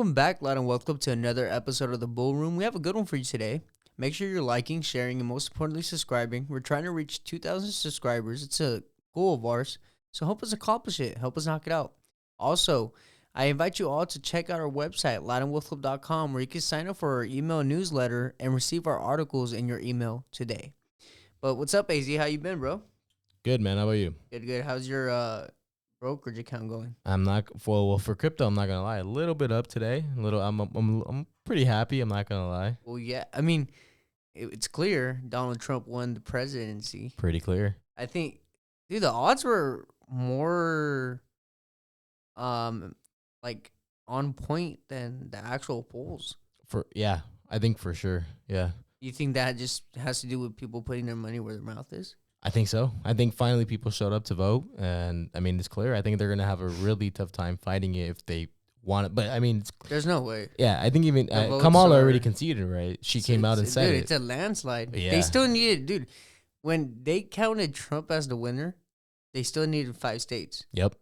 Welcome back, lad, and welcome to another episode of the Bull Room. We have a good one for you today. Make sure you're liking, sharing, and most importantly, subscribing. We're trying to reach 2,000 subscribers. It's a goal of ours, so help us accomplish it. Help us knock it out. Also, I invite you all to check out our website, LatinWolfClub.com, where you can sign up for our email newsletter and receive our articles in your email today. But what's up, AZ? How you been, bro? Good, man. How about you? Good. How's your brokerage account going? I'm not for crypto. I'm not gonna lie. A little bit up today. A little. I'm pretty happy. I'm not gonna lie. Well, yeah. I mean, it's clear Donald Trump won the presidency. Pretty clear. I think, dude, the odds were more, like on point than the actual polls. I think for sure. Yeah, You think that just has to do with people putting their money where their mouth is? I think so. I think finally people showed up to vote, and I mean it's clear. I think they're gonna have a really tough time fighting it if they want it. But I mean, There's no way. yeah, I think even The votes Kamala are- already conceded, right? She came out and said dude, it. it's a landslide. Yeah. They still needed, dude. When they counted Trump as the winner, they still needed 5 states. Yep.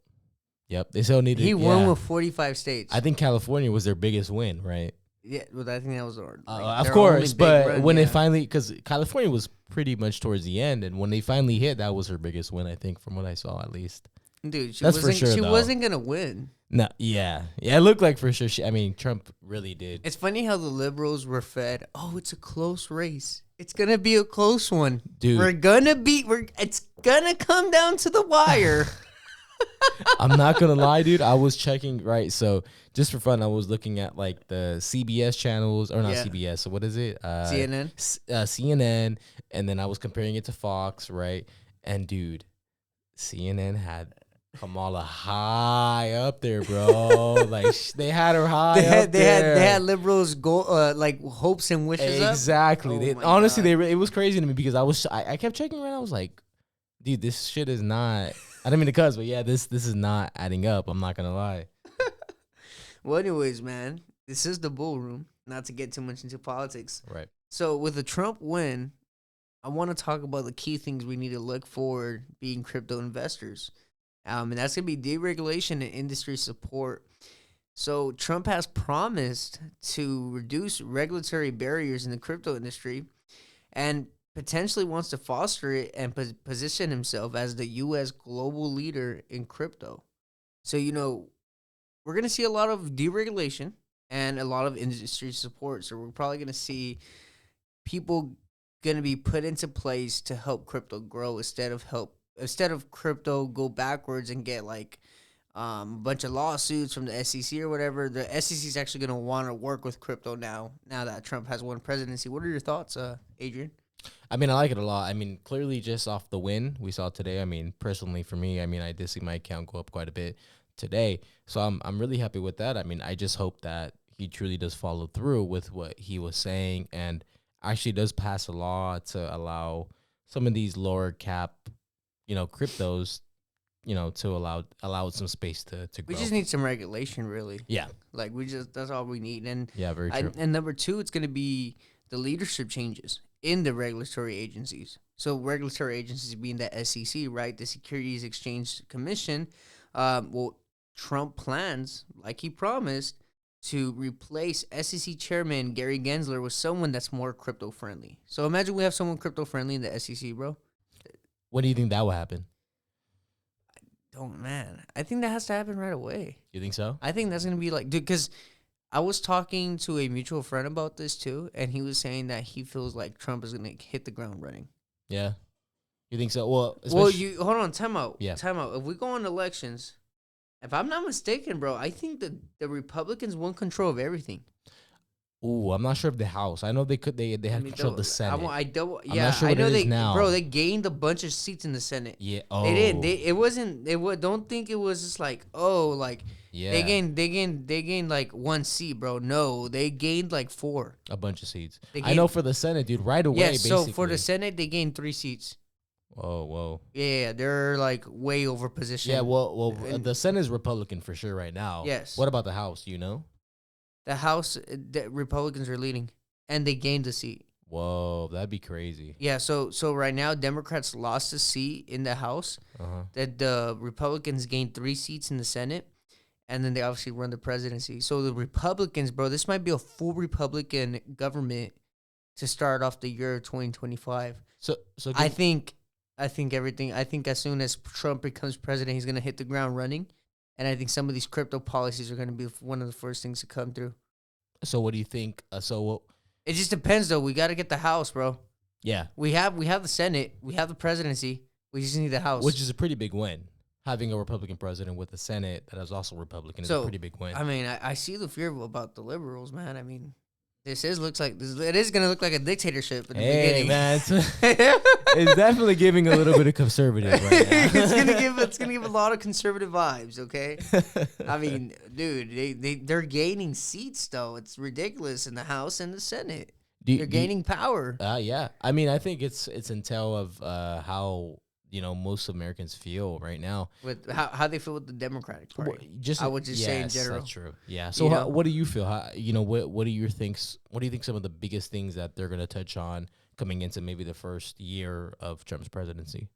They still needed. He won with 45 states. I think California was their biggest win, right? Yeah, well, I think that was Of course, but when they finally, because California was pretty much towards the end, and when they finally hit, that was her biggest win, I think, from what I saw at least. dude, That's for sure, She though. wasn't gonna win. No, yeah, it looked like for sure. Trump really did. It's funny how the liberals were fed. Oh, it's a close race. It's gonna be a close one, Dude. It's gonna come down to the wire. I'm not gonna lie, dude. I was checking, right? So just for fun, I was looking at like the CBS channels, or not Yeah. CBS. So what is it? CNN. CNN, and then I was comparing it to Fox, right? And dude, CNN had Kamala high up there, bro. Like they had her high up there. They had liberals go like hopes and wishes up. Exactly. Oh my Honestly, God. it was crazy to me because I kept checking around. I was like, dude, this shit is not. I didn't mean to cuss, but yeah, this is not adding up. I'm not gonna lie. Well, anyways, man, this is the Bull Room. Not to get too much into politics. Right. So with the Trump win, I want to talk about the key things we need to look for being crypto investors. And that's going to be deregulation and industry support. So Trump has promised to reduce regulatory barriers in the crypto industry and potentially wants to foster it and position himself as the U.S. global leader in crypto. So, we're going to see a lot of deregulation and a lot of industry support. So we're probably going to see people going to be put into place to help crypto grow instead of crypto go backwards and get like a bunch of lawsuits from the SEC or whatever. The SEC is actually going to want to work with crypto now that Trump has won presidency. What are your thoughts, Adrian? I mean, I like it a lot. I mean, clearly just off the win we saw today. I mean, personally for me, I mean, I did see my account go up quite a bit today. So I'm really happy with that. I mean, I just hope that he truly does follow through with what he was saying and actually does pass a law to allow some of these lower cap, cryptos, to allow some space to grow. We just need some regulation, really. Yeah. Like that's all we need. And Yeah, very true. And number 2, it's going to be the leadership changes in the regulatory agencies. So regulatory agencies being the SEC, right? The Securities Exchange Commission. Trump plans, like he promised, to replace SEC Chairman Gary Gensler with someone that's more crypto friendly. So imagine we have someone crypto friendly in the SEC, bro. When do you think that will happen? I think that has to happen right away. You think so? I think that's going to be like, dude, because I was talking to a mutual friend about this too, and he was saying that he feels like Trump is going to hit the ground running. Yeah. You think so? Well, hold on, time out. Yeah. Time out. If we go on elections, if I'm not mistaken, bro, I think that the Republicans want control of everything. Ooh, I'm not sure if the House. I know they had control of the Senate. I'm not sure I what know it they is now. Bro, they gained a bunch of seats in the Senate. Yeah. Oh. They did. Don't think it was just like, Yeah. they gained like 1 seat, bro. No, they gained like 4. A bunch of seats. They I know for the Senate, dude, right away. Yes, so basically. for the Senate, they gained 3 seats. Whoa. Yeah, they're like way over positioned. Yeah, well, And the Senate is Republican for sure right now. Yes. What about the House? Do you know? the House, the Republicans are leading, and they gained a seat. Whoa, that'd be crazy. Yeah, so right now Democrats lost a seat in the House. Uh-huh. That the Republicans gained 3 seats in the Senate, and then they obviously run the presidency. So the Republicans, bro, this might be a full Republican government to start off the year 2025. So I think everything. I think as soon as Trump becomes president, he's gonna hit the ground running, and I think some of these crypto policies are gonna be one of the first things to come through. so what do you think? It just depends, though. We got to get the House, bro. Yeah, We have the Senate, we have the presidency. We just need the House. which is a pretty big win. Having a Republican president with a Senate that is also Republican is a pretty big win. I mean, I see the fear about the liberals, man. I mean, it is gonna look like a dictatorship in the beginning. Man, it's definitely giving a little bit of conservative right now. it's gonna give a lot of conservative vibes. Okay, I mean, dude, they're gaining seats though. It's ridiculous in the House and the Senate. They're gaining power. Yeah. I mean, I think it's intel of how most Americans feel right now. With how they feel with the Democratic Party. I would just say in general. That's true. Yeah. So what do you feel? What do you think some of the biggest things that they're gonna touch on coming into maybe the first year of Trump's presidency?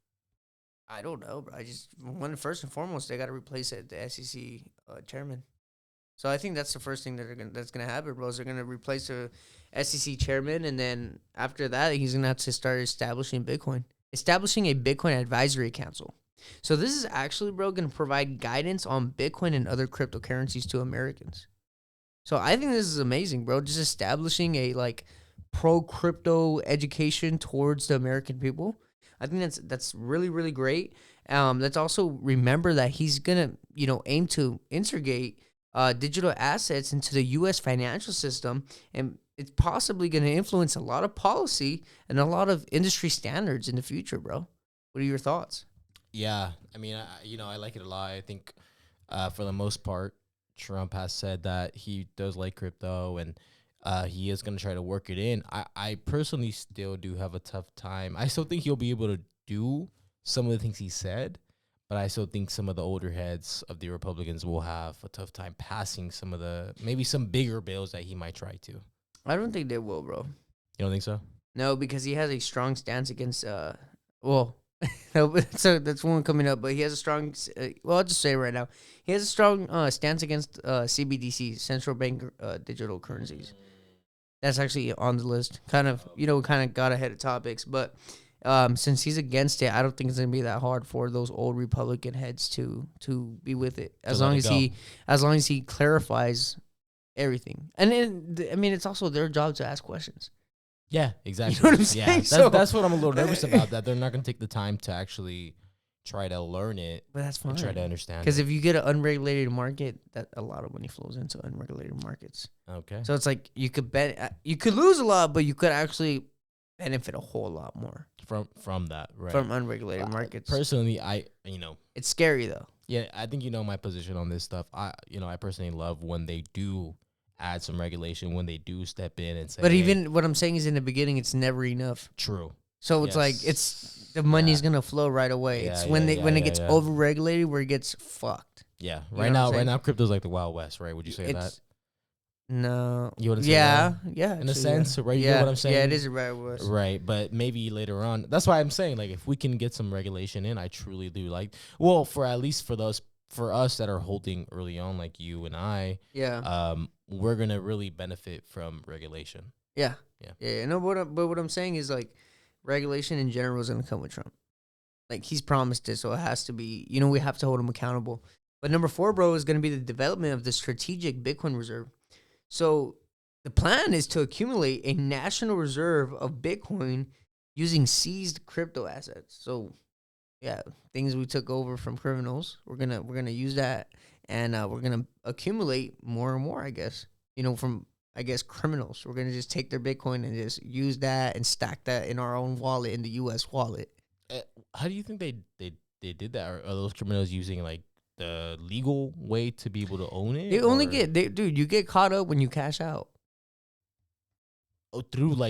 I don't know, bro. First and foremost, they got to replace the SEC chairman. So I think that's the first thing that's gonna happen, bro. Is they're gonna replace the SEC chairman, and then after that, he's gonna have to start establishing a Bitcoin advisory council. So this is actually, bro, gonna provide guidance on Bitcoin and other cryptocurrencies to Americans. So I think this is amazing, bro. Just establishing a pro crypto education towards the American people. I think that's really, really great. Let's also remember that he's gonna aim to integrate digital assets into the U.S. financial system, and it's possibly going to influence a lot of policy and a lot of industry standards in the future, bro. What are your thoughts? Yeah, I mean, I like it a lot. I think for the most part, Trump has said that he does like crypto, and he is going to try to work it in. I personally still do have a tough time. I still think he'll be able to do some of the things he said, but I still think some of the older heads of the Republicans will have a tough time passing maybe some bigger bills that he might try to. I don't think they will, bro. You don't think so? No, because he has a strong stance against, no, so that's one coming up, but he has a strong, I'll just say it right now. He has a strong stance against CBDC, central bank digital currencies. That's actually on the list. Kind of got ahead of topics, but since he's against it, I don't think it's gonna be that hard for those old Republican heads to be with it. As long as he clarifies everything. And then, I mean, it's also their job to ask questions. Yeah, exactly. You know what I'm saying? That's what I'm a little nervous about, that they're not going to take the time to actually try to learn it. But that's fine. And try to understand it. Because if you get an unregulated market, that a lot of money flows into unregulated markets. Okay. So it's like you could lose a lot, but you could actually benefit a whole lot more from that, right? From unregulated markets. Personally, it's scary though. Yeah, I think my position on this stuff. I personally love when they do add some regulation, when they do step in and say. But even what I'm saying is, in the beginning, it's never enough. True. So it's like the money's gonna flow right away. It's when it gets overregulated where it gets fucked. Yeah. Right now, crypto's like the Wild West, right? Would you say that? No. You wouldn't say that? Yeah. In a sense, right? You know what I'm saying? Yeah, it is a Wild West. Right, but maybe later on. That's why I'm saying, if we can get some regulation in, I truly do like. Well, for us that are holding early on, like you and I. Yeah. We're gonna really benefit from regulation. Yeah. No, but what I'm saying is regulation in general is gonna come with Trump. He's promised it, so it has to be. We have to hold him accountable. But number 4, bro, is gonna be the development of the strategic Bitcoin reserve. So the plan is to accumulate a national reserve of Bitcoin using seized crypto assets. So yeah, things we took over from criminals. We're gonna use that, and we're gonna accumulate more and more. I guess from criminals. We're gonna just take their Bitcoin and just use that and stack that in our own wallet, in the U.S. wallet. How do you think they did that? Are those criminals using the legal way to be able to own it? They only dude. You get caught up when you cash out. Through through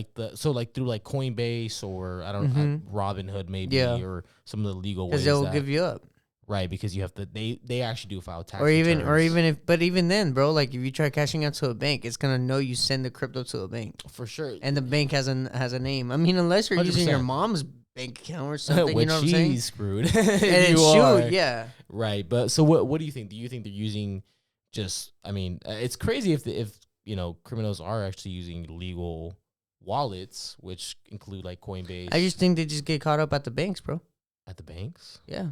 Coinbase or Robinhood maybe, or some of the legal ways, because they'll give you up, right? Because you have to they actually do file tax even then, bro, if you try cashing out to a bank, it's gonna know you send the crypto to a bank for sure, and the bank has a name. I mean, unless you're 100%. Using your mom's bank account or something, you know what I'm saying? Screwed. And yeah, right. But so what do you think? Do you think they're using just, I mean, it's crazy if criminals are actually using legal wallets, which include like Coinbase I just think they just get caught up at the banks, bro. at the banks. Yeah.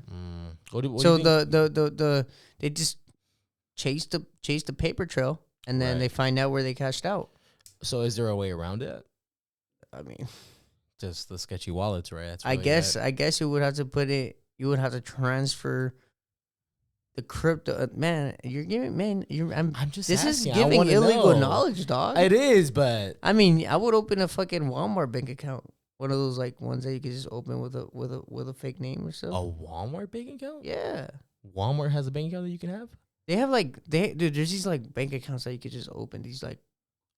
What do So you think? the they just chase the paper trail, and then they Right. find out where they cashed out. So is there a way around it? I mean, Just the sketchy wallets, right? That's I really guess it. I guess you would have to put it. You would have to transfer the crypto. Man, you're giving man. I'm just This is asking. I giving want to illegal know. knowledge, dog. It is, but I mean, I would open a fucking Walmart bank account. One of those like ones that you could just open with a fake name or a so. Walmart bank account? Yeah. Walmart has a bank account that you can have They have dude, there's these like bank accounts that you could just open. These like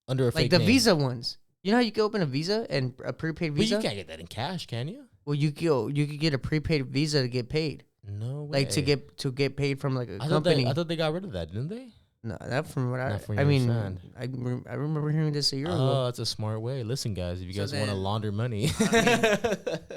under a fake the name. Visa ones. You know how you can open a Visa and a prepaid But Visa? you can't get that in cash, can you? Well, you could get a prepaid Visa to get paid. No way. Like to get paid from like a I company. thought they got rid of that, didn't they? No, not from what Not from I your mean, understand. I remember hearing this a year Oh, ago. that's a smart way. Listen, guys, if you So guys want to then- launder money,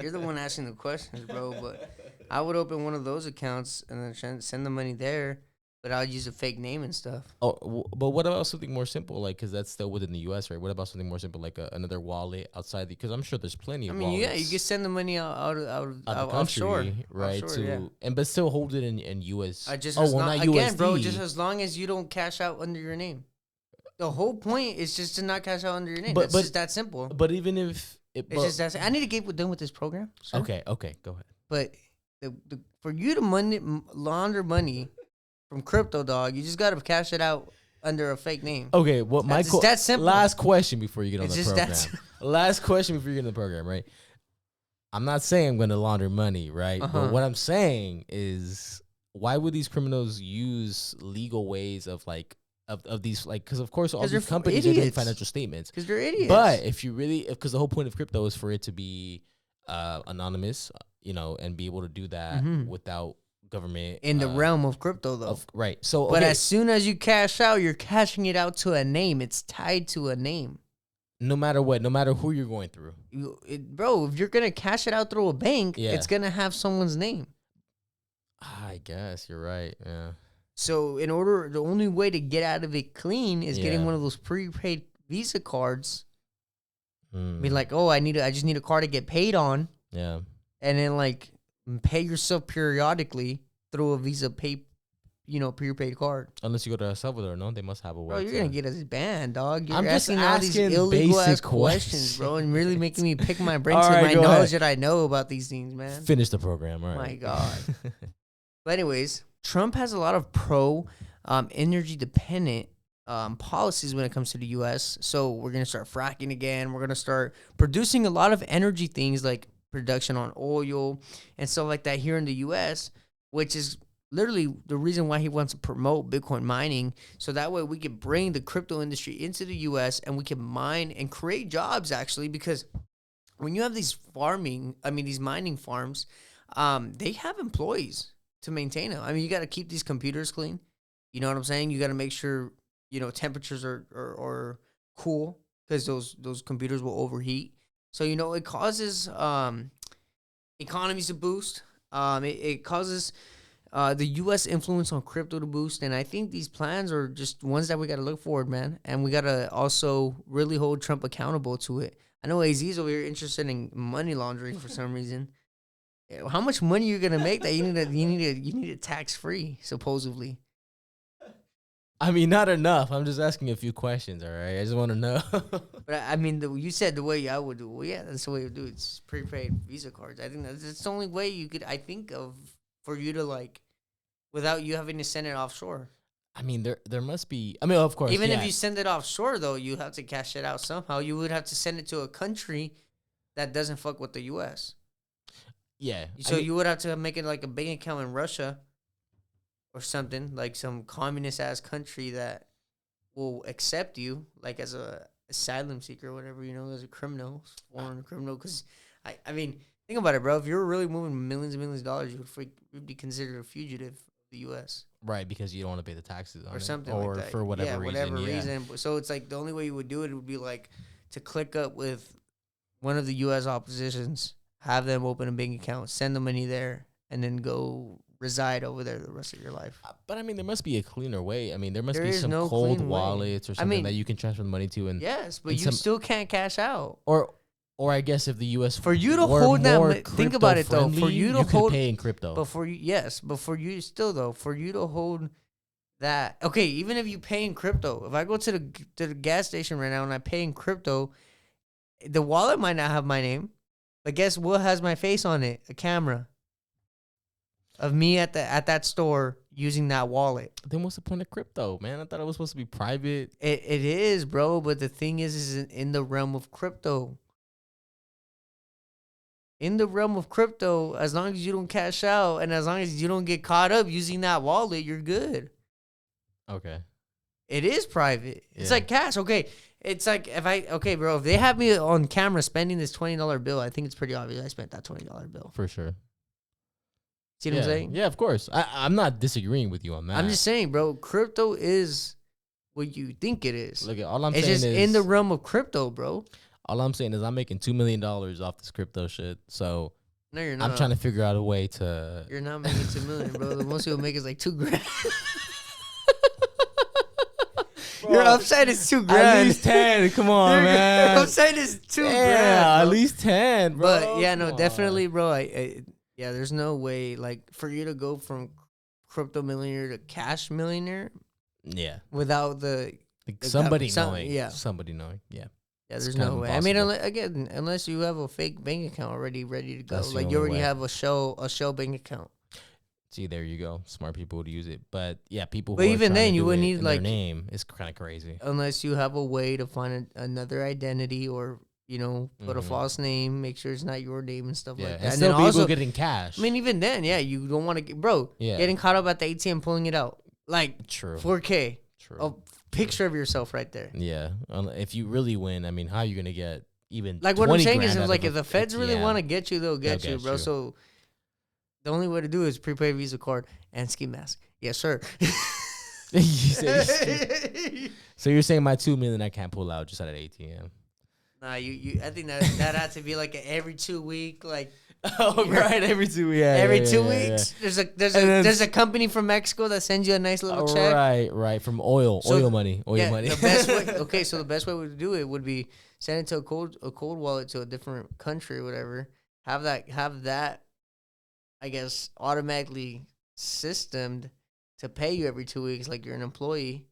You're the one asking the questions, bro. But I would open one of those accounts and then send the money there, but I'll use a fake name and stuff. But what about something more simple? Like, because that's still within the U.S., right? What about something more simple, like another wallet outside? Because I'm sure there's plenty I of mean, wallets. yeah, you can send the money out the country, offshore, right? Offshore, yeah. But still hold it in U.S. Just Oh, as well, long, not again, USD. bro. Just as long as you don't cash out under your name. The whole point is just to not cash out under your name. But- It's but- just that simple. But even if It's just that. I need to get done with this program. Sir. okay, go ahead. But for you to launder money from crypto, dog, you just got to cash it out under a fake name. Okay, what my It's that simple. last question before you get on It's the just program. that Last question before you get on the program, right? I'm not saying I'm going to launder money, right? Uh-huh. But what I'm saying is, why would these criminals use legal ways of like of these, like, because of course all 'Cause these they're companies are doing idiots. financial statements. Because they're idiots. But if you really, because the whole point of crypto is for it to be anonymous, and be able to do that without government in the realm of crypto, though. right. So, But okay, as soon as you cash out, you're cashing it out to a name. It's tied to a name. no matter what, no matter who you're going through, Bro, if you're going to cash it out through a bank, Yeah. it's going to have someone's name. I guess you're right. Yeah. So the only way to get out of it clean is getting Yeah. one of those prepaid Visa cards. Mm, Be like, oh, I just need a card to get paid on, yeah. and then like pay yourself periodically through a Visa prepaid card. Unless you go to El Salvador, no, they must have a way. Bro, you're gonna get us banned, dog. You're I'm just asking all these asking illegal ass basic questions, bro, and really making me pick my brains All with right, my go knowledge ahead. that I know about these things, man. Finish the program. All right. My God. But anyways, Trump has a lot of energy dependent policies when it comes to the U.S. So we're gonna start fracking again. We're gonna start producing a lot of energy things like production on oil and stuff like that here in the U.S., which is literally the reason why he wants to promote Bitcoin mining. So that way we can bring the crypto industry into the U.S. and we can mine and create jobs actually, because when you have these mining farms, they have employees to maintain them. I mean, you got to keep these computers clean. You know what I'm saying? You got to make sure, temperatures are cool, because those computers will overheat. So, it causes economies to boost. It causes the U.S. influence on crypto to boost. And I think these plans are just ones that we got to look forward, man. And we got to also really hold Trump accountable to it. I know AZ's over here interested in money laundering for some reason. How much money you're gonna make that you need it tax free, supposedly? I mean, not enough. I'm just asking a few questions. All right. I just want to know. But I mean, you said the way I would do. Well, yeah, that's the way you do it. It's prepaid Visa cards. I think that's the only way you could. I think of for you to like, without you having to send it offshore. I mean, there must be. I mean, of course. Even yeah. if you send it offshore, though, you have to cash it out somehow. You would have to send it to a country that doesn't fuck with the U.S. Yeah. So you would have to make it like a bank account in Russia or something, like some communist ass country that will accept you like as a asylum seeker or whatever, as a criminal, foreign criminal. Because I mean, think about it, bro. If you're really moving millions and millions of dollars, you'd be considered a fugitive of the U.S. Right, because you don't want to pay the taxes on or it, something or like that. for whatever reason. So it's like the only way you would do it would be like to click up with one of the U.S. oppositions, have them open a bank account, send the money there, and then go reside over there the rest of your life. But I mean, there must be a cleaner way. I mean, there must There be is some no cold clean way. wallets or I something mean, that you can transfer the money to, and yes, but and you some still can't cash out. or I guess if the U.S. For you to were hold that, more think about it though. For crypto-friendly, you to you could hold, pay in crypto. but for you, yes, but for you still though, for you to hold that, okay, even if you pay in crypto, if I go to the gas station right now and I pay in crypto, the wallet might not have my name, but guess what has my face on it? A camera of me at that store using that wallet. Then what's the point of crypto, man? I thought it was supposed to be private. It is, bro, but the thing is in the realm of crypto. In the realm of crypto, as long as you don't cash out and as long as you don't get caught up using that wallet, you're good. Okay. It is private. It's Yeah. like cash. Okay. It's like bro, if they have me on camera spending this $20 bill, I think it's pretty obvious I spent that $20 bill. For sure. See what I'm saying? Yeah, of course. I'm not disagreeing with you on that. I'm just saying, bro, crypto is what you think it is. Look, all I'm It's saying just is in the realm of crypto, bro. all I'm saying is I'm making $2 million off this crypto shit. So No, you're not. I'm trying to figure out a way to. You're not making $2 million, bro. The most you'll make is like $2,000. Your upside is $2,000. At least 10. Come on, man. Your upside is $2,000. Yeah, at bro. least 10, bro. But yeah, no, Come definitely, on. bro. Yeah, there's no way like for you to go from crypto millionaire to cash millionaire Yeah. without the Like somebody some- knowing. yeah. Somebody knowing. Yeah. yeah, It's there's kind no of way. I mean, impossible. unless you have a fake bank account already ready to go, That's the like you only already way. have a shell bank account. See, there you go. Smart people would use it. But yeah, people But who are even trying then, to you do would it need, in like- their name is kind of crazy. Unless you have a way to find another identity or put a Mhm. false name, make sure it's not your name and stuff Yeah, like and that. And still then be also, able getting cash. I mean, even then, yeah, you don't want to get, bro, Yeah. getting caught up at the ATM pulling it out. Like True. 4K. True. A picture of yourself right there. Yeah. If you really win, I mean, how are you going to get even Like what I'm 20 saying is, grand if, out like of if the feds really yeah. want to get you, they'll get They'll you, get bro. you. So the only way to do it is prepaid Visa card and ski mask. Yes, sir. You say- So you're saying my $2 million I can't pull out just out of ATM? Nah, you. I think that had to be like an every 2 week, like Oh, right. Every 2 weeks. Yeah, every yeah, 2 yeah, yeah. weeks. There's And then- a company from Mexico that sends you a nice little check. Right. From oil money. Yeah, Money. the best way. Okay, so the best way to do it would be send it to a cold wallet to a different country or whatever. Have that, I guess, automatically systemed to pay you every 2 weeks, like you're an employee.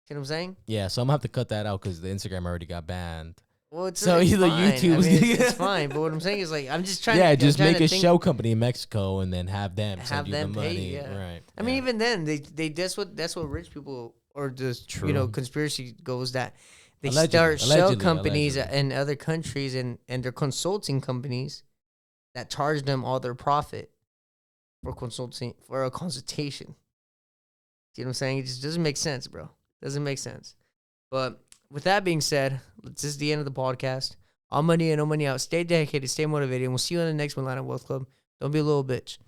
See what I'm saying? Yeah, so I'm going to have to cut that out because the Instagram already got banned. Well, it's So it's either fine. YouTube's- I mean, it's fine. But what I'm saying is, like, I'm just trying. Yeah, to, just I'm trying make to a think- shell company in Mexico and then have them send Have you them the pay money. you, yeah. Right. I mean, even then, they that's what rich people or just True. conspiracy goes that they Allegedly, start shell allegedly, companies allegedly. in other countries and they're consulting companies that charge them all their profit for a consultation. See what I'm saying? It just doesn't make sense, bro. Doesn't make sense. But with that being said, this is the end of the podcast. All money in, no money out. Stay dedicated, stay motivated, and we'll see you on the next Milano Wealth Club. Don't be a little bitch.